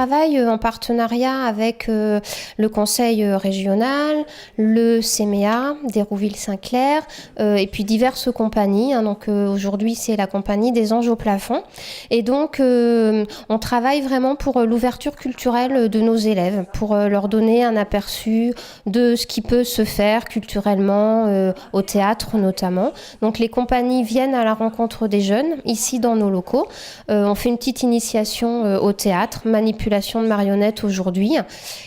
travaille en partenariat avec le conseil régional, le CMEA d'Hérouville-Saint-Clair et puis diverses compagnies. Donc aujourd'hui, c'est la compagnie des Anges au plafond. Et donc, on travaille vraiment pour l'ouverture culturelle de nos élèves, pour leur donner un aperçu de ce qui peut se faire culturellement au théâtre notamment. Donc les compagnies viennent à la rencontre des jeunes, ici dans nos locaux. On fait une petite initiation au théâtre, manipulation de marionnettes aujourd'hui.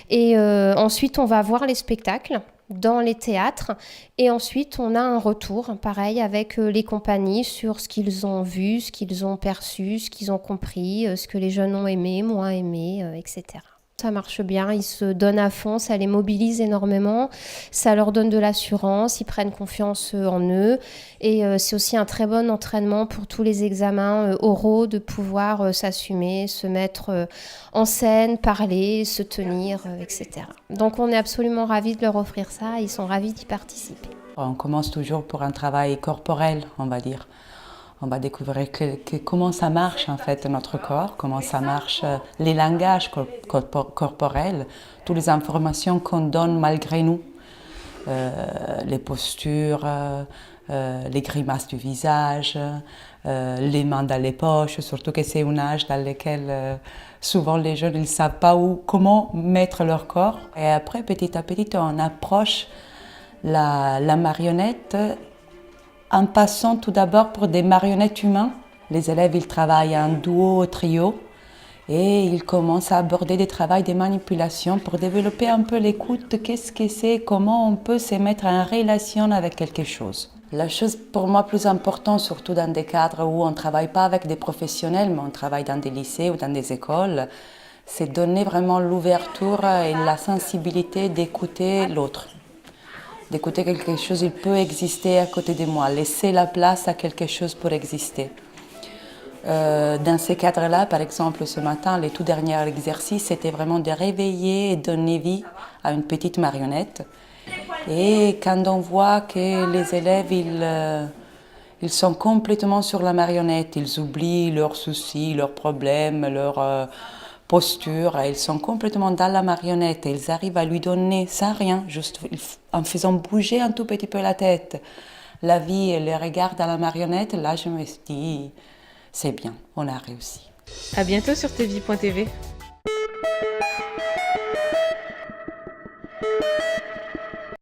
Et ensuite, on va voir les spectacles dans les théâtres et ensuite on a un retour pareil avec les compagnies sur ce qu'ils ont vu, ce qu'ils ont perçu, ce qu'ils ont compris, ce que les jeunes ont aimé, moins aimé, etc. Ça marche bien, ils se donnent à fond, ça les mobilise énormément, ça leur donne de l'assurance, ils prennent confiance en eux et c'est aussi un très bon entraînement pour tous les examens oraux de pouvoir s'assumer, se mettre en scène, parler, se tenir, etc. Donc on est absolument ravis de leur offrir ça, ils sont ravis d'y participer. On commence toujours pour un travail corporel, on va dire. On va découvrir comment ça marche en fait notre corps, comment ça marche les langages corporels, toutes les informations qu'on donne malgré nous, les postures, les grimaces du visage, les mains dans les poches, surtout que c'est un âge dans lequel souvent les jeunes ne savent pas comment mettre leur corps. Et après, petit à petit, on approche la marionnette en passant tout d'abord pour des marionnettes humains. Les élèves, ils travaillent en duo, trio, et ils commencent à aborder des travaux de manipulation pour développer un peu l'écoute, qu'est-ce que c'est, comment on peut se mettre en relation avec quelque chose. La chose pour moi plus importante, surtout dans des cadres où on ne travaille pas avec des professionnels, mais on travaille dans des lycées ou dans des écoles, c'est donner vraiment l'ouverture et la sensibilité d'écouter l'autre. D'écouter quelque chose, il peut exister à côté de moi, laisser la place à quelque chose pour exister. Dans ces cadres-là, par exemple, ce matin, le tout dernier exercice, c'était vraiment de réveiller et donner vie à une petite marionnette. Et quand on voit que les élèves, ils sont complètement sur la marionnette, ils oublient leurs soucis, leurs problèmes, leurs posture, ils sont complètement dans la marionnette et ils arrivent à lui donner sans rien, juste en faisant bouger un tout petit peu la tête, la vie et le regard dans la marionnette. Là, je me suis dit, c'est bien, on a réussi. À bientôt sur tvie.tv.